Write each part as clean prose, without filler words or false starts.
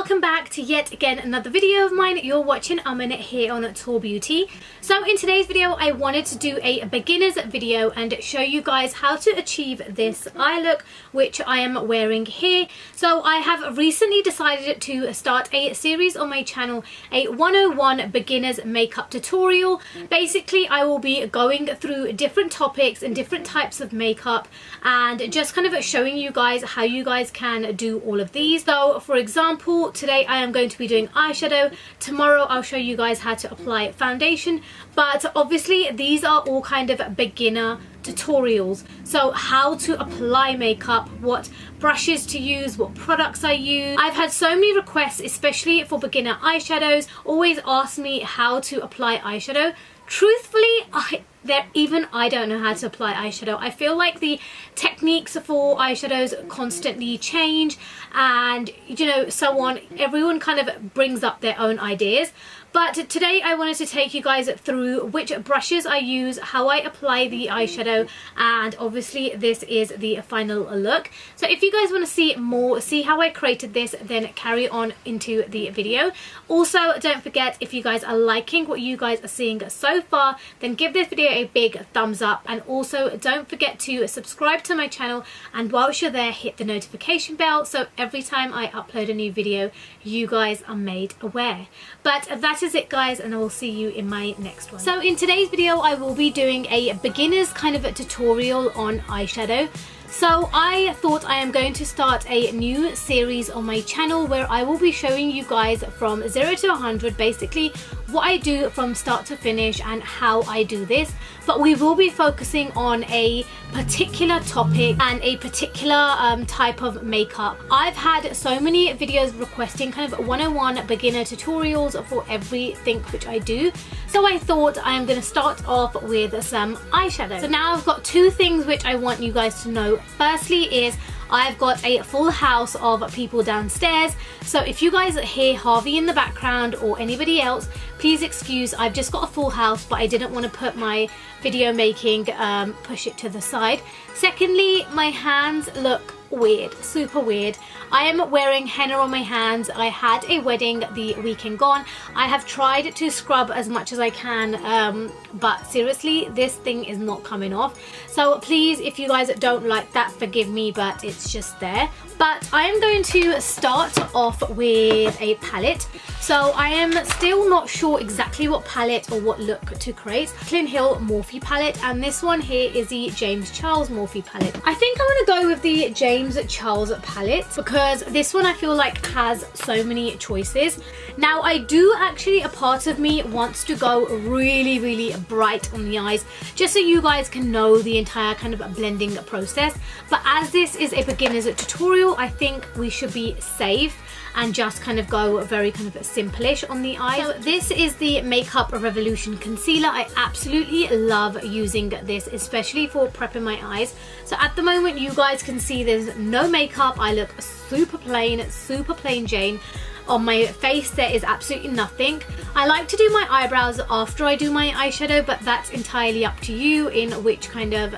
welcome back to yet again another video of mine. You're watching AMAN here on Taur Beauty. So in today's video I wanted to do a beginner's video and show you guys how to achieve this eye look which I am wearing here. So I have recently decided to start a series on my channel, a 101 beginners makeup tutorial. Basically I will be going through different topics and different types of makeup and just kind of showing you guys how you guys can do all of these. So for example, today I am going to be doing eyeshadow. Tomorrow I'll show you guys how to apply foundation, but obviously these are all kind of beginner tutorials. So how to apply makeup, what brushes to use, what products I use. I've had so many requests, especially for beginner eyeshadows, always ask me how to apply eyeshadow. Truthfully, I don't know how to apply eyeshadow. I feel like the techniques for eyeshadows constantly change and, you know, so on. Everyone kind of brings up their own ideas. But today I wanted to take you guys through which brushes I use, how I apply the eyeshadow, and obviously this is the final look. So if you guys want to see more, see how I created this, then carry on into the video. Also, don't forget, if you guys are liking what you guys are seeing so far, then give this video a big thumbs up, and also don't forget to subscribe to my channel, and whilst you're there, hit the notification bell so every time I upload a new video you guys are made aware. But that is it guys, and I will see you in my next one. So in today's video I will be doing a beginner's kind of a tutorial on eyeshadow. So I thought I am going to start a new series on my channel where I will be showing you guys from 0 to 100 basically what I do from start to finish and how I do this. But we will be focusing on a particular topic and a particular type of makeup. I've had so many videos requesting kind of 101 beginner tutorials for everything which I do. So I thought I am going to start off with some eyeshadow. So now I've got two things which I want you guys to know. Firstly is I've got a full house of people downstairs, so if you guys hear Harvey in the background or anybody else, please excuse. I've just got a full house, but I didn't want to put my video making push it to the side. Secondly, my hands look weird, super weird. I am wearing henna on my hands. I had a wedding the weekend gone. I have tried to scrub as much as I can, but seriously this thing is not coming off. So please, if you guys don't like that, forgive me, but it's just there. But I am going to start off with a palette. So I am still not sure exactly what palette or what look to create. Clint Hill Morphe palette, and this one here is the James Charles Morphe palette. I think I'm going to go with the James Charles palette because this one I feel like has so many choices. Now I do actually, a part of me wants to go really bright on the eyes just so you guys can know the entire kind of blending process. But as this is a beginner's tutorial, I think we should be safe and just kind of go very kind of simplish on the eyes. So this is the Makeup Revolution concealer. I absolutely love using this, especially for prepping my eyes. So at the moment you guys can see there's no makeup. I look super plain Jane. On my face there is absolutely nothing. I like to do my eyebrows after I do my eyeshadow, but that's entirely up to you in which kind of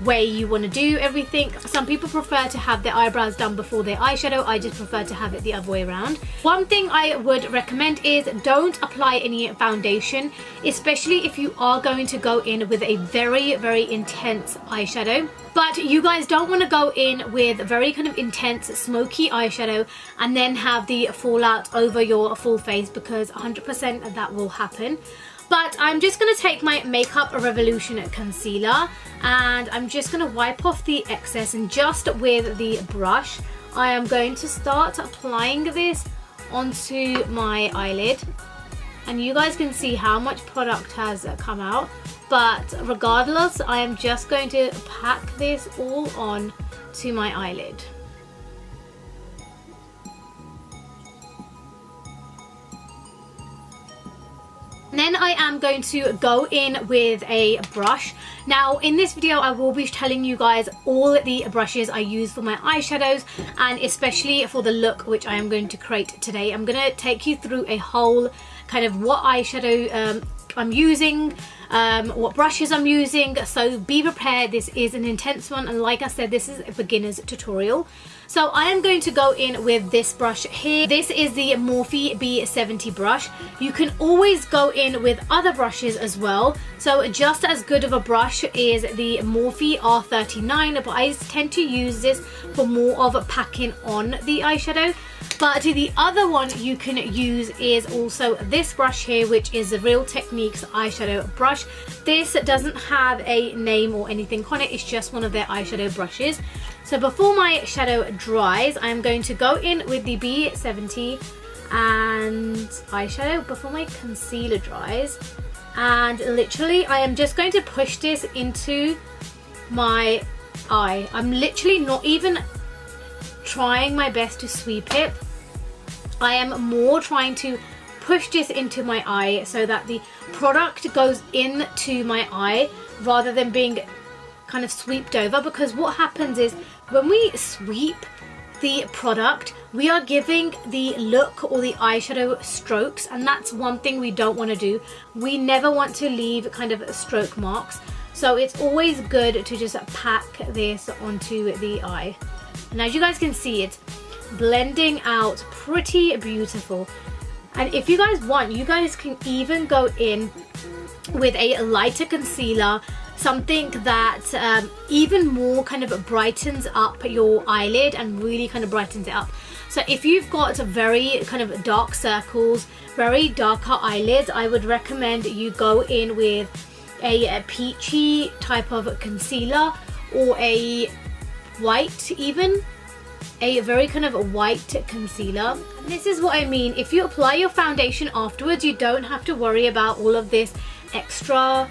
way you want to do everything. Some people prefer to have their eyebrows done before their eyeshadow. I just prefer to have it the other way around. One thing I would recommend is don't apply any foundation, especially if you are going to go in with a very intense eyeshadow. But you guys don't want to go in with very kind of intense smoky eyeshadow and then have the fallout over your full face, because 100% that will happen. But I'm just going to take my Makeup Revolution concealer and I'm just going to wipe off the excess, and just with the brush I am going to start applying this onto my eyelid. And you guys can see how much product has come out, but regardless I am just going to pack this all on to my eyelid. Then I am going to go in with a brush. Now in this video I will be telling you guys all the brushes I use for my eyeshadows, and especially for the look which I am going to create today. I'm going to take you through a whole kind of what eyeshadow I'm using, what brushes I'm using, so be prepared. This is an intense one, and like I said, this is a beginner's tutorial. So I am going to go in with this brush here. This is the Morphe B70 brush. You can always go in with other brushes as well. So just as good of a brush is the Morphe R39, but I tend to use this for more of packing on the eyeshadow. But the other one you can use is also this brush here, which is the Real Techniques eyeshadow brush. This doesn't have a name or anything on it, it's just one of their eyeshadow brushes. So before my shadow dries, I'm going to go in with the B70 and eyeshadow before my concealer dries. And literally, I am just going to push this into my eye. I'm literally not even trying my best to sweep it. I am more trying to push this into my eye so that the product goes into my eye rather than being kind of swept over, because what happens is when we sweep the product, we are giving the look or the eyeshadow strokes, and that's one thing we don't want to do. We never want to leave kind of stroke marks, so it's always good to just pack this onto the eye. And as you guys can see, it's blending out pretty beautiful. And if you guys want, you guys can even go in with a lighter concealer, something that even more kind of brightens up your eyelid and really kind of brightens it up. So if you've got very kind of dark circles, very darker eyelids, I would recommend you go in with a peachy type of concealer, or a white, even a very kind of white concealer. And this is what I mean, if you apply your foundation afterwards, you don't have to worry about all of this extra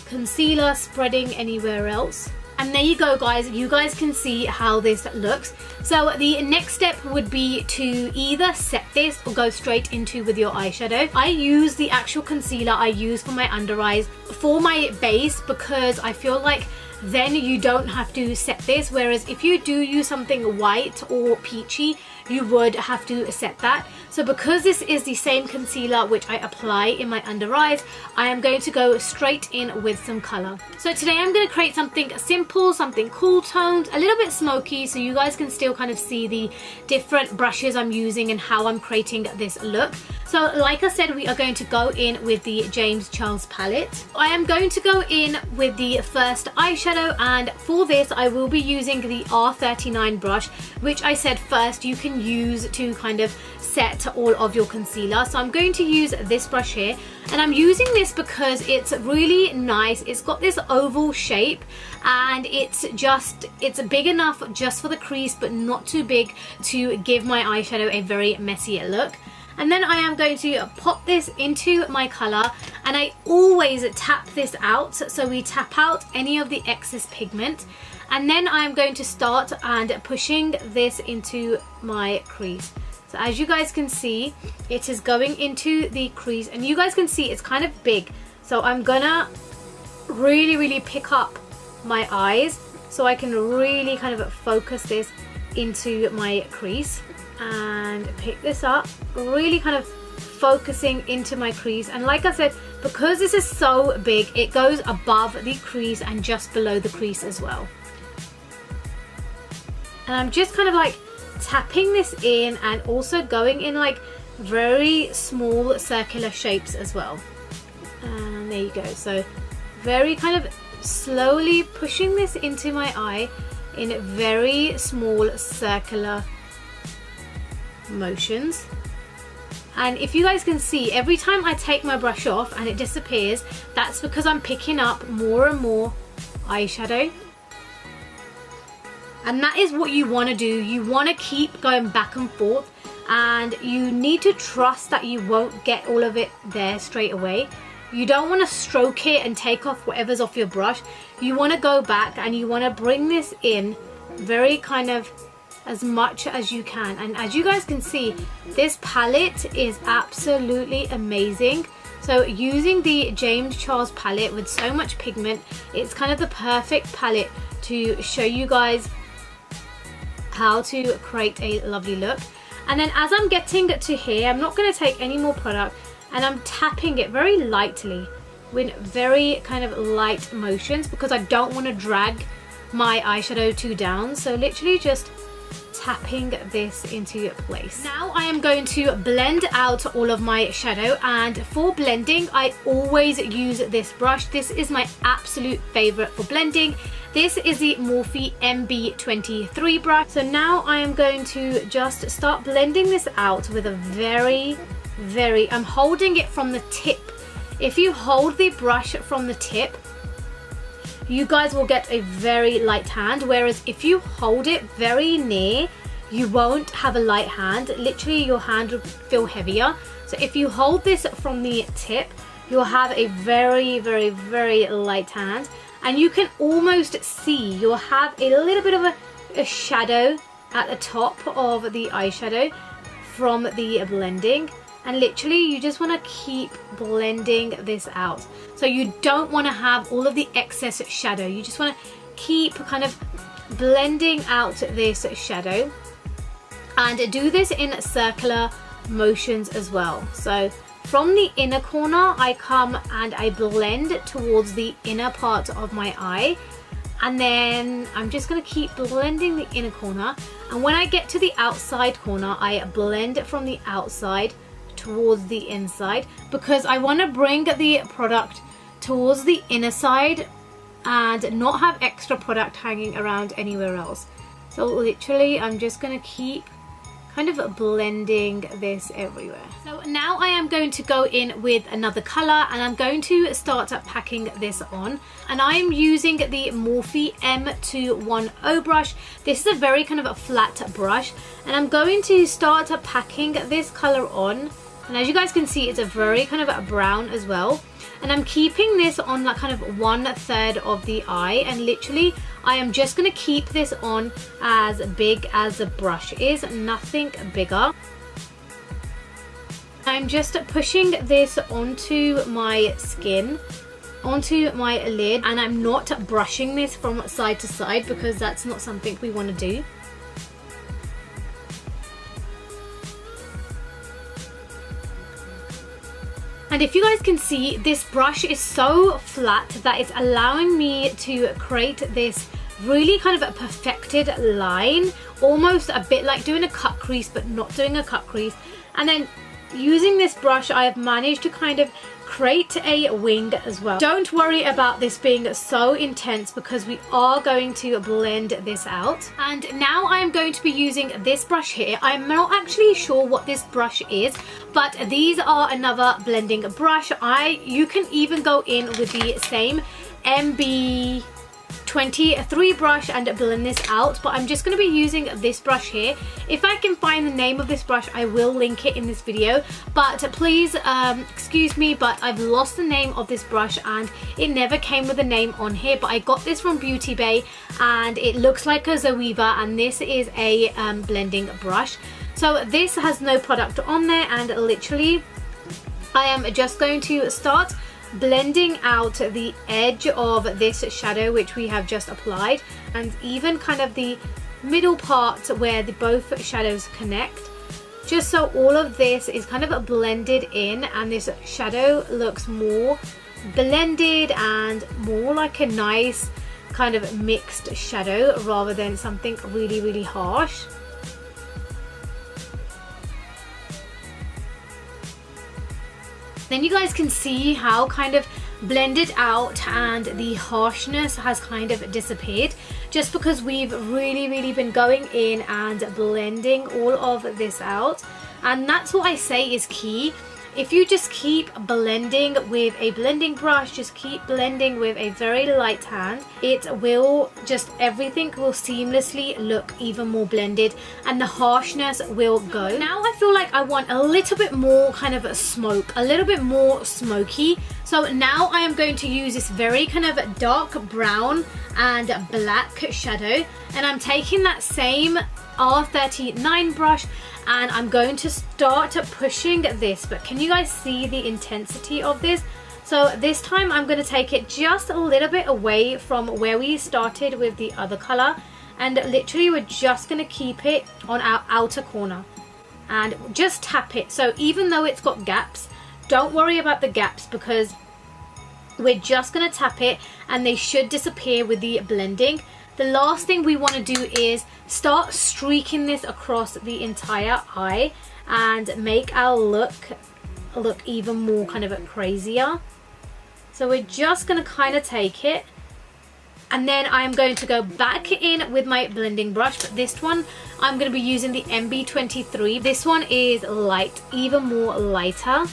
concealer spreading anywhere else. And there you go guys, you guys can see how this looks. So the next step would be to either set this or go straight into with your eyeshadow. I use the actual concealer I use for my under eyes for my base, because I feel like then you don't have to set this, whereas if you do use something white or peachy, you would have to set that. So because this is the same concealer which I apply in my under eyes, I am going to go straight in with some color. So today I'm going to create something simple, something cool toned, a little bit smoky, so you guys can still kind of see the different brushes I'm using and how I'm creating this look. So like I said, we are going to go in with the James Charles palette. I am going to go in with the first eyeshadow, and for this I will be using the R39 brush, which I said first you can use to kind of set all of your concealer. So I'm going to use this brush here, and I'm using this because it's really nice. It's got this oval shape, and it's big enough just for the crease, but not too big to give my eyeshadow a very messy look. And then I am going to pop this into my colour, and I always tap this out, so we tap out any of the excess pigment. And then I am going to start and pushing this into my crease. So as you guys can see, it is going into the crease, and you guys can see it's kind of big. So I'm gonna really pick up my eyes so I can really kind of focus this into my crease, and pick this up, really kind of focusing into my crease. And like I said, because this is so big, it goes above the crease and just below the crease as well. And I'm just kind of like tapping this in, and also going in like very small circular shapes as well. And there you go. So very kind of slowly pushing this into my eye in very small circular motions. And if you guys can see, every time I take my brush off and it disappears, that's because I'm picking up more and more eyeshadow. And that is what you want to do. You want to keep going back and forth, and you need to trust that you won't get all of it there straight away. You don't want to stroke it and take off whatever's off your brush. You want to go back and you want to bring this in very kind of as much as you can. And as you guys can see, this palette is absolutely amazing. So using the James Charles palette with so much pigment, it's kind of the perfect palette to show you guys how to create a lovely look. And then as I'm getting to here, I'm not going to take any more product. and I'm tapping it very lightly with very kind of light motions because I don't want to drag my eyeshadow too down. So literally just tapping this into place. Now I am going to blend out all of my shadow, and for blending I always use this brush. This is my absolute favorite for blending. This is the Morphe MB23 brush. So now I am going to just start blending this out with a I'm holding it from the tip. If you hold the brush from the tip, you guys will get a very light hand, whereas if you hold it very near, you won't have a light hand. Literally your hand will feel heavier. So if you hold this from the tip, you'll have a very light hand, and you can almost see you'll have a little bit of a shadow at the top of the eyeshadow from the blending. And literally you just want to keep blending this out. So you don't want to have all of the excess shadow. You just want to keep kind of blending out this shadow, and do this in circular motions as well. So from the inner corner I come and I blend towards the inner part of my eye, and then I'm just going to keep blending the inner corner, and when I get to the outside corner I blend from the outside towards the inside, because I want to bring the product towards the inner side and not have extra product hanging around anywhere else. So literally I'm just going to keep kind of blending this everywhere. So now I am going to go in with another color, and I'm going to start packing this on, and I am using the Morphe M210 brush. This is a very kind of a flat brush, and I'm going to start packing this color on. And as you guys can see, it's a very kind of a brown as well. And I'm keeping this on like kind of 1/3 of the eye, and literally I am just going to keep this on as big as the brush is, nothing bigger. I'm just pushing this onto my skin, onto my lid, and I'm not brushing this from side to side because that's not something we want to do. And if you guys can see, this brush is so flat that it's allowing me to create this really kind of a perfected line, almost a bit like doing a cut crease but not doing a cut crease. And then using this brush I have managed to kind of create a wing as well. Don't worry about this being so intense because we are going to blend this out. And now I am going to be using this brush here. I'm not actually sure what this brush is, but these are another blending brush. You can even go in with the same MB23 brush and blend this out, but I'm just going to be using this brush here. If I can find the name of this brush I will link it in this video, but please excuse me, but I've lost the name of this brush and it never came with a name on here. But I got this from Beauty Bay and it looks like a Zoeva, and this is a blending brush. So this has no product on there, and literally I am just going to start blending out the edge of this shadow which we have just applied, and even kind of the middle part where both shadows connect, just so all of this is kind of blended in and this shadow looks more blended and more like a nice kind of mixed shadow rather than something really harsh. Then you guys can see how kind of blended out and the harshness has kind of disappeared, just because we've really been going in and blending all of this out. And that's what I say is key. If you just keep blending with a blending brush, just keep blending with a very light hand, it will just, everything will seamlessly look even more blended and the harshness will go. Now I feel like I want a little bit more kind of a smoke, a little bit more smoky. So now I am going to use this very kind of dark brown and black shadow, and I'm taking that same R39 brush and I'm going to start pushing this. But can you guys see the intensity of this? So this time I'm going to take it just a little bit away from where we started with the other color, and literally we're just going to keep it on our outer corner and just tap it. So even though it's got gaps, don't worry about the gaps because we're just going to tap it and they should disappear with the blending. The last thing we want to do is start streaking this across the entire eye and make our look even more kind of crazier. So we're just going to kind of take it, and then I'm going to go back in with my blending brush, but this one I'm going to be using the MB23. This one is light, even more lighter,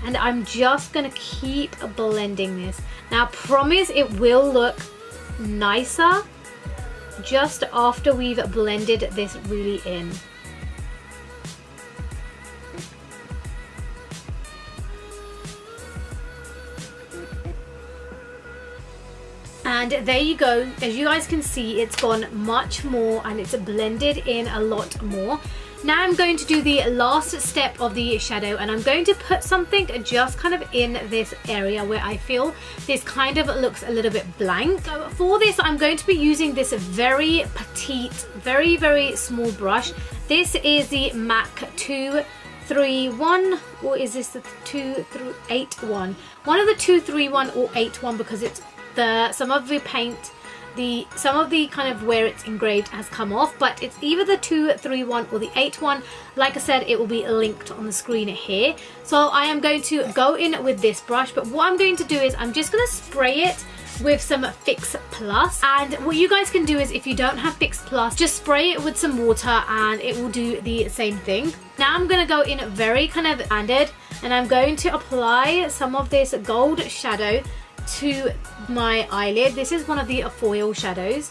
and I'm just going to keep blending this. Now I promise it will look nicer just after we've blended this really in. And there you go. As you guys can see, it's gone much more and it's blended in a lot more. Now I'm going to do the last step of the shadow, and I'm going to put something just kind of in this area where I feel this kind of looks a little bit blank. So for this, I'm going to be using this very petite, very small brush. This is the MAC 231, or is this the 281? One of the 231 or 81, because it's some of the paint, some of the kind of where it's engraved has come off, but it's either the 231 or the 81. Like I said, it will be linked on the screen here. So I am going to go in with this brush, but what I'm going to do is I'm just going to spray it with some Fix Plus. And what you guys can do is, if you don't have Fix Plus, just spray it with some water and it will do the same thing. Now I'm going to go in very kind of banded, and I'm going to apply some of this gold shadow to my eyelid. This is one of the foil shadows.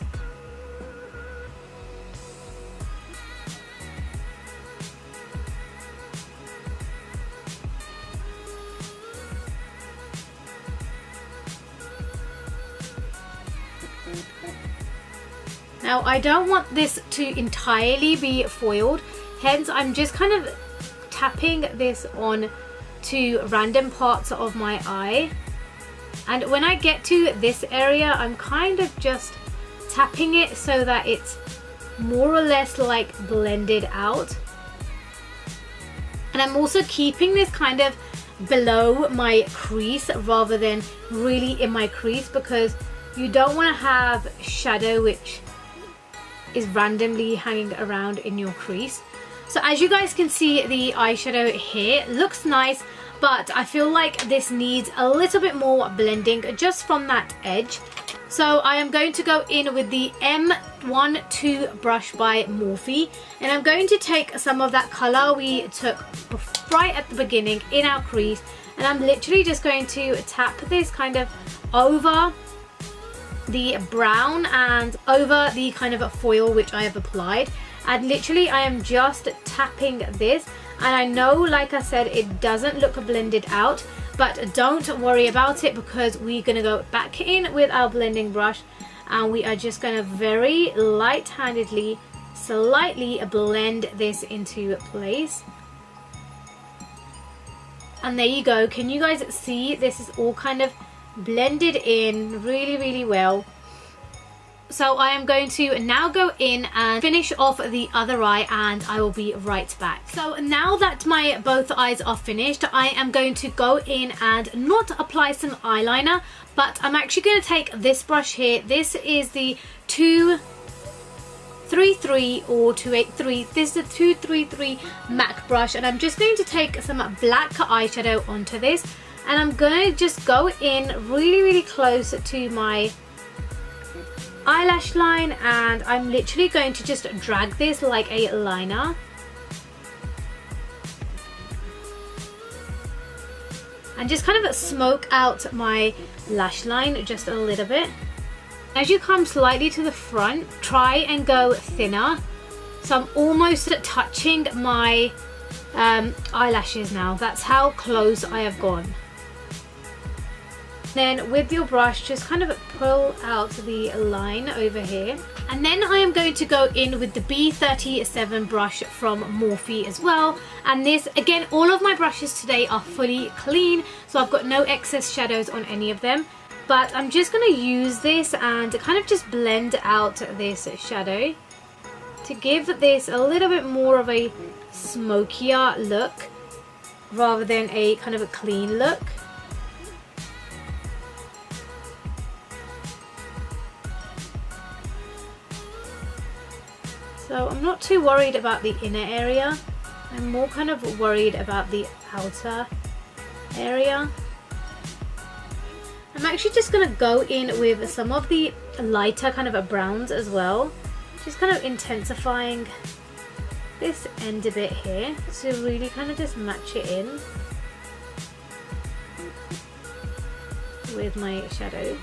Now I don't want this to entirely be foiled, hence I'm just kind of tapping this on to random parts of my eye. And when I get to this area, I'm kind of just tapping it so that it's more or less like blended out. And I'm also keeping this kind of below my crease rather than really in my crease, because you don't want to have shadow which is randomly hanging around in your crease. So as you guys can see, the eyeshadow here looks nice, but I feel like this needs a little bit more blending just from that edge. So I am going to go in with the M12 brush by Morphe, and I'm going to take some of that color we took right at the beginning in our crease, and I'm literally just going to tap this kind of over the brown and over the kind of foil which I have applied. And literally I am just tapping this, and I know, like I said, it doesn't look blended out, but don't worry about it, because we're going to go back in with our blending brush and we are just going to very light-handedly slightly blend this into place. And there you go. Can you guys see this is all kind of blended in really well? So I am going to now go in and finish off the other eye, and I will be right back. So now that my both eyes are finished, I am going to go in and not apply some eyeliner, but I'm actually going to take this brush here. This is the 233 or 283. This is the 233 MAC brush, and I'm just going to take some black eyeshadow onto this, and I'm going to just go in really close to my eyelash line, and I'm literally going to just drag this like a liner. And just kind of smoke out my lash line just a little bit. As you come slightly to the front, try and go thinner. So I'm almost touching my eyelashes now. That's how close I have gone. Then with your brush, just kind of pull out the line over here. And then I am going to go in with the B37 brush from Morphe as well. And this, again, all of my brushes today are fully clean, so I've got no excess shadows on any of them. But I'm just going to use this and kind of just blend out this shadow to give this a little bit more of a smokier look. rather than a kind of a clean look. So I'm not too worried about the inner area. I'm more kind of worried about the outer area. I'm actually just going to go in with some of the lighter kind of browns as well. Just kind of intensifying this end a bit here to really kind of just match it in with my shadow.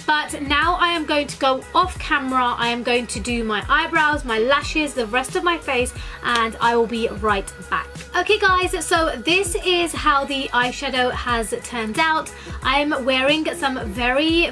But now I am going to go off camera. I am going to do my eyebrows, my lashes, the rest of my face, and I will be right back. Okay guys, so this is how the eyeshadow has turned out. I'm wearing some very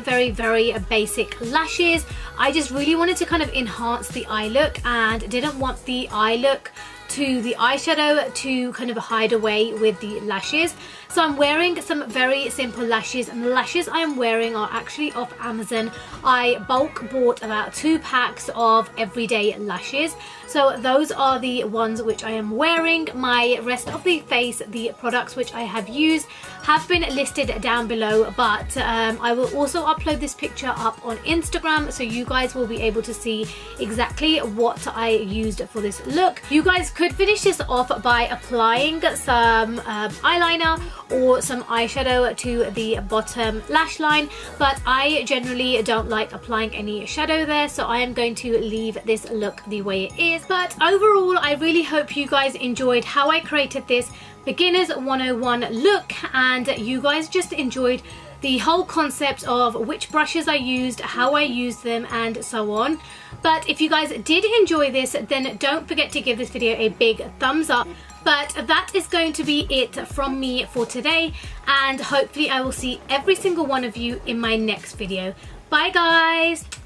basic lashes. I just really wanted to kind of enhance the eye look and didn't want the eye look to the eyeshadow to kind of hide away with the lashes. So I'm wearing some very simple lashes, and the lashes I am wearing are actually off Amazon. I bulk bought about 2 packs of everyday lashes. So those are the ones which I am wearing. My rest of the face, the products which I have used have been listed down below, but I will also upload this picture up on Instagram so you guys will be able to see exactly what I used for this look. You guys could finish this off by applying some eyeliner or some eyeshadow to the bottom lash line, but I generally don't like applying any shadow there, so I am going to leave this look the way it is. But overall, I really hope you guys enjoyed how I created this Beginners 101 look, and you guys just enjoyed the whole concept of which brushes I used, how I used them, and so on. But if you guys did enjoy this, then don't forget to give this video a big thumbs up. But that is going to be it from me for today, and hopefully I will see every single one of you in my next video. Bye guys!